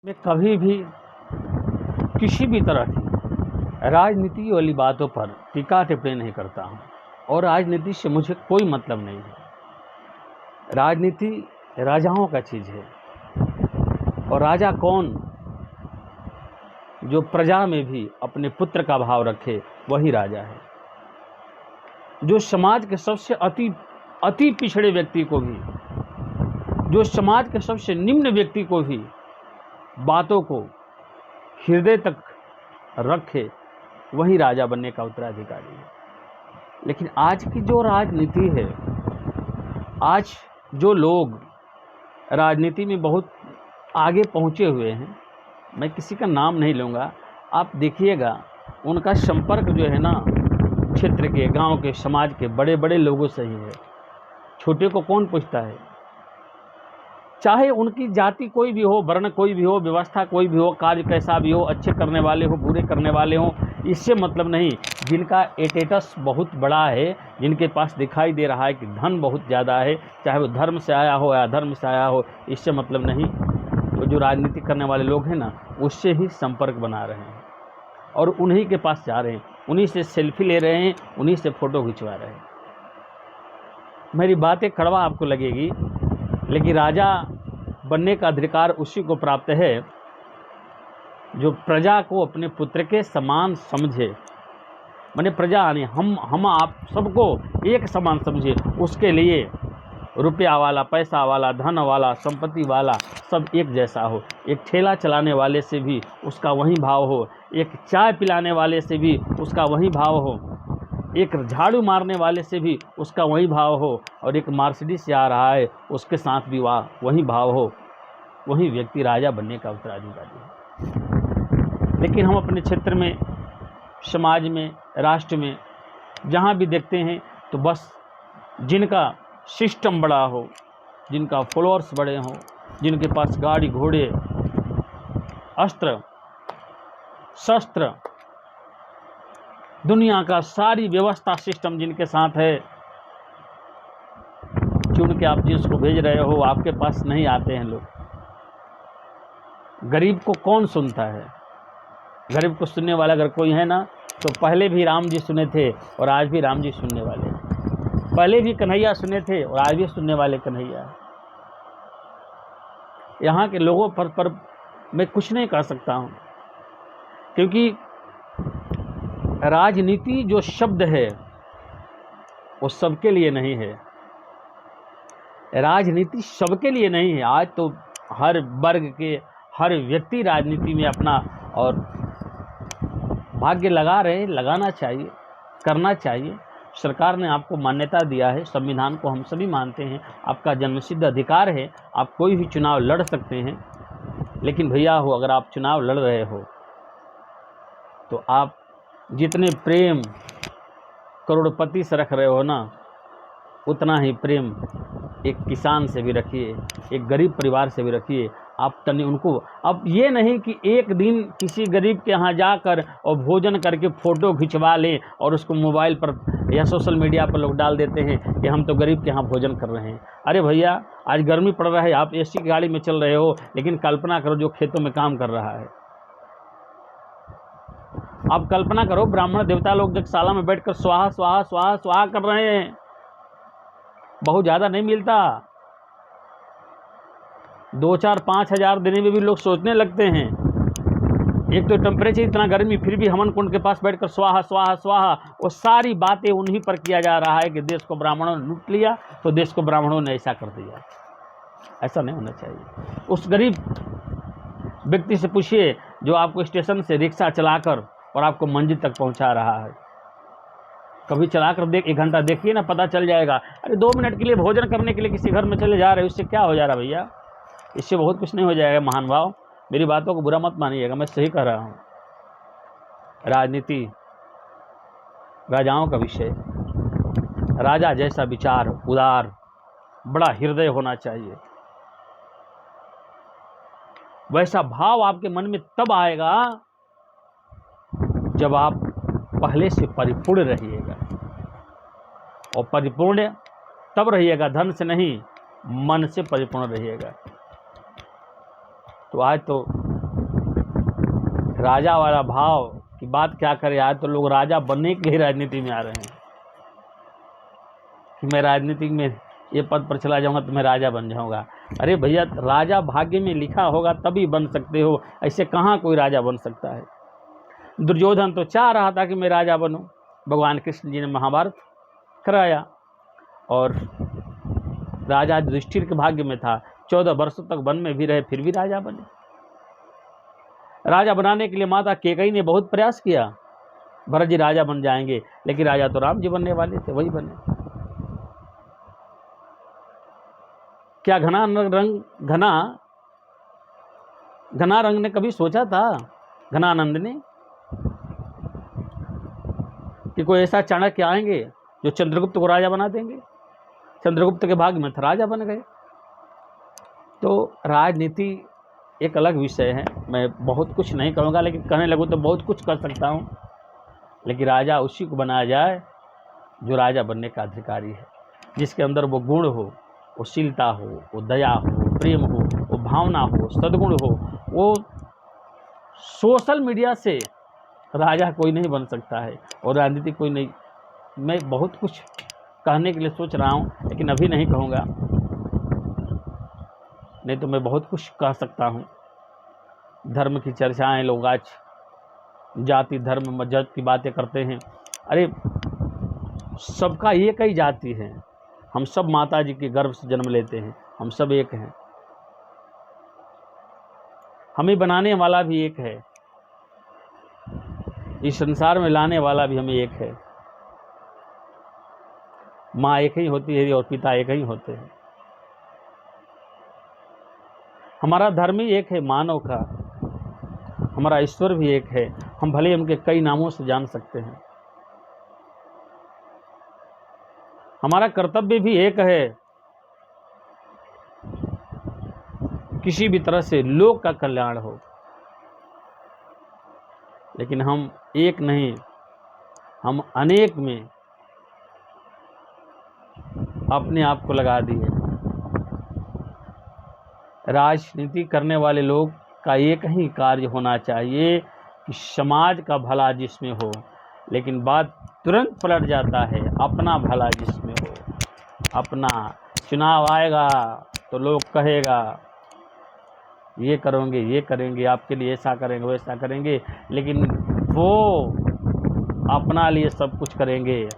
मैं कभी भी किसी भी तरह की राजनीति वाली बातों पर टीका टिप्पणी नहीं करता हूँ और राजनीति से मुझे कोई मतलब नहीं है। राजनीति राजाओं का चीज़ है और राजा कौन? जो प्रजा में भी अपने पुत्र का भाव रखे वही राजा है। जो समाज के सबसे अति पिछड़े व्यक्ति को भी, जो समाज के सबसे निम्न व्यक्ति को भी बातों को हृदय तक रखे वही राजा बनने का उत्तराधिकारी है। लेकिन आज की जो राजनीति है, आज जो लोग राजनीति में बहुत आगे पहुंचे हुए हैं, मैं किसी का नाम नहीं लूँगा, आप देखिएगा उनका संपर्क जो है ना क्षेत्र के, गांव के, समाज के बड़े बड़े लोगों से ही है। छोटे को कौन पूछता है? चाहे उनकी जाति कोई भी हो, वर्ण कोई भी हो, व्यवस्था कोई भी हो, कार्य कैसा भी हो, अच्छे करने वाले हो, बुरे करने वाले हो, इससे मतलब नहीं। जिनका एटेटस बहुत बड़ा है, जिनके पास दिखाई दे रहा है कि धन बहुत ज़्यादा है, चाहे वो धर्म से आया हो या अधर्म से आया हो, इससे मतलब नहीं। तो जो राजनीति करने वाले लोग हैं ना, उससे ही संपर्क बना रहे हैं और उन्हीं के पास जा रहे हैं, उन्हीं से सेल्फी ले रहे हैं, उन्हीं से फ़ोटो खिंचवा रहे हैं। मेरी बातें कड़वा आपको लगेगी, लेकिन राजा बनने का अधिकार उसी को प्राप्त है जो प्रजा को अपने पुत्र के समान समझे। माने प्रजा यानी हम आप सबको एक समान समझे। उसके लिए रुपया वाला, पैसा वाला, धन वाला, संपत्ति वाला सब एक जैसा हो। एक ठेला चलाने वाले से भी उसका वही भाव हो, एक चाय पिलाने वाले से भी उसका वही भाव हो, एक झाड़ू मारने वाले से भी उसका वही भाव हो, और एक मर्सिडीज से आ रहा है उसके साथ भी वही भाव हो। वही व्यक्ति राजा बनने का उत्तराधिकारी है। लेकिन हम अपने क्षेत्र में, समाज में, राष्ट्र में जहाँ भी देखते हैं तो बस जिनका सिस्टम बड़ा हो, जिनका फॉलोअर्स बड़े हों, जिनके पास गाड़ी घोड़े, अस्त्र शस्त्र, दुनिया का सारी व्यवस्था सिस्टम जिनके साथ है, चुन के आप जिसको भेज रहे हो आपके पास नहीं आते हैं लोग। गरीब को कौन सुनता है? गरीब को सुनने वाला अगर कोई है ना, तो पहले भी राम जी सुने थे और आज भी राम जी सुनने वाले हैं। पहले भी कन्हैया सुने थे और आज भी सुनने वाले कन्हैया। यहाँ के लोगों पर मैं कुछ नहीं कह सकता हूँ, क्योंकि राजनीति जो शब्द है वो सबके लिए नहीं है। राजनीति सबके लिए नहीं है। आज तो हर वर्ग के हर व्यक्ति राजनीति में अपना और भाग्य लगा रहे हैं। लगाना चाहिए, करना चाहिए। सरकार ने आपको मान्यता दिया है, संविधान को हम सभी मानते हैं, आपका जन्मसिद्ध अधिकार है, आप कोई भी चुनाव लड़ सकते हैं। लेकिन भैया हो, अगर आप चुनाव लड़ रहे हो तो आप जितने प्रेम करोड़पति से रख रहे हो ना, उतना ही प्रेम एक किसान से भी रखिए, एक गरीब परिवार से भी रखिए। आप तनी उनको, अब ये नहीं कि एक दिन किसी गरीब के यहाँ जाकर और भोजन करके फ़ोटो खिंचवा लें और उसको मोबाइल पर या सोशल मीडिया पर लोग डाल देते हैं कि हम तो गरीब के यहाँ भोजन कर रहे हैं। अरे भैया, आज गर्मी पड़ रहा है, आप एसी की गाड़ी में चल रहे हो, लेकिन कल्पना करो जो खेतों में काम कर रहा है। आप कल्पना करो, ब्राह्मण देवता लोग जगशाला में बैठकर स्वाहा स्वाहा स्वाहा स्वाहा कर रहे हैं। बहुत ज़्यादा नहीं मिलता, 2, 4, 5 हज़ार देने में भी लोग सोचने लगते हैं। एक तो टेम्परेचर इतना गर्मी, फिर भी हवन कुंड के पास बैठकर स्वाहा स्वाहा स्वाहा, वो सारी बातें उन्हीं पर किया जा रहा है कि देश को ब्राह्मणों ने लूट लिया, तो देश को ब्राह्मणों ने ऐसा कर दिया। ऐसा नहीं होना चाहिए। उस गरीब व्यक्ति से पूछिए जो आपको स्टेशन से रिक्शा चलाकर और आपको मंजिल तक पहुंचा रहा है। कभी चलाकर 1 घंटा देखिए ना, पता चल जाएगा। अरे 2 मिनट के लिए भोजन करने के लिए किसी घर में चले जा रहे हो, इससे क्या हो जा रहा भैया? इससे बहुत कुछ नहीं हो जाएगा। महान भाव, मेरी बातों को बुरा मत मानिएगा, मैं सही कह रहा हूँ। राजनीति राजाओं का विषय। राजा जैसा विचार, उदार, बड़ा हृदय होना चाहिए। वैसा भाव आपके मन में तब आएगा जब आप पहले से परिपूर्ण रहिएगा, और परिपूर्ण तब रहिएगा, धन से नहीं, मन से परिपूर्ण रहिएगा। तो आज तो राजा वाला भाव की बात क्या करें, आज तो लोग राजा बनने के लिए राजनीति में आ रहे हैं कि मैं राजनीति में ये पद पर चला जाऊंगा तो मैं राजा बन जाऊंगा। अरे भैया, राजा भाग्य में लिखा होगा तभी बन सकते हो, ऐसे कहाँ कोई राजा बन सकता है। दुर्योधन तो चाह रहा था कि मैं राजा बनूं, भगवान कृष्ण जी ने महाभारत कराया और राजा युधिष्ठिर के भाग्य में था, 14 वर्षों तक वन में भी रहे फिर भी राजा बने। राजा बनाने के लिए माता कैकेयी ने बहुत प्रयास किया, भरत जी राजा बन जाएंगे, लेकिन राजा तो राम जी बनने वाले थे, वही बने। क्या घना रंग ने कभी सोचा था, घनानंद ने, कि कोई ऐसा चाणक्य आएंगे जो चंद्रगुप्त को राजा बना देंगे? चंद्रगुप्त के भाग्य में था, राजा बन गए। तो राजनीति एक अलग विषय है, मैं बहुत कुछ नहीं कहूँगा, लेकिन कहने लगूँ तो बहुत कुछ कर सकता हूँ। लेकिन राजा उसी को बनाया जाए जो राजा बनने का अधिकारी है, जिसके अंदर वो गुण हो, वो शीलता हो, वो दया हो, प्रेम हो, वो भावना हो, सद्गुण हो। वो सोशल मीडिया से राजा कोई नहीं बन सकता है और राजनीति कोई नहीं। मैं बहुत कुछ कहने के लिए सोच रहा हूँ, लेकिन अभी नहीं कहूँगा, नहीं तो मैं बहुत कुछ कह सकता हूँ। धर्म की चर्चाएं, लोग आज जाति धर्म मजहब की बातें करते हैं। अरे सबका एक ही जाति है, हम सब माता जी के गर्भ से जन्म लेते हैं, हम सब एक हैं, हमें बनाने वाला भी एक है, इस संसार में लाने वाला भी हमें एक है। माँ एक ही होती है और पिता एक ही होते हैं। हमारा धर्म ही एक है मानव का, हमारा ईश्वर भी एक है, हम भले उनके कई नामों से जान सकते हैं। हमारा कर्तव्य भी एक है, किसी भी तरह से लोक का कल्याण हो, लेकिन हम एक नहीं, हम अनेक में अपने आप को लगा दिए। राजनीति करने वाले लोग का एक ही कार्य होना चाहिए कि समाज का भला जिसमें हो, लेकिन बात तुरंत पलट जाता है, अपना भला जिसमें हो। अपना चुनाव आएगा तो लोग कहेगा ये करोगे, ये करेंगे, आपके लिए ऐसा करेंगे, वैसा करेंगे, लेकिन वो अपना लिए सब कुछ करेंगे।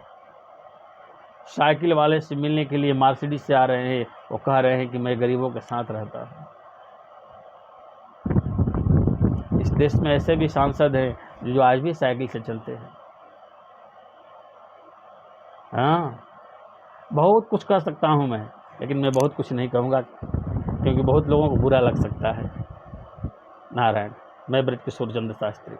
साइकिल वाले से मिलने के लिए मर्सिडीज से आ रहे हैं, वो कह रहे हैं कि मैं गरीबों के साथ रहता हूँ। इस देश में ऐसे भी सांसद हैं जो आज भी साइकिल से चलते हैं। हाँ, बहुत कुछ कर सकता हूँ मैं, लेकिन मैं बहुत कुछ नहीं कहूँगा क्योंकि बहुत लोगों को बुरा लग सकता है। नारायण। मैं ब्रजकिशोर चंद्र शास्त्री।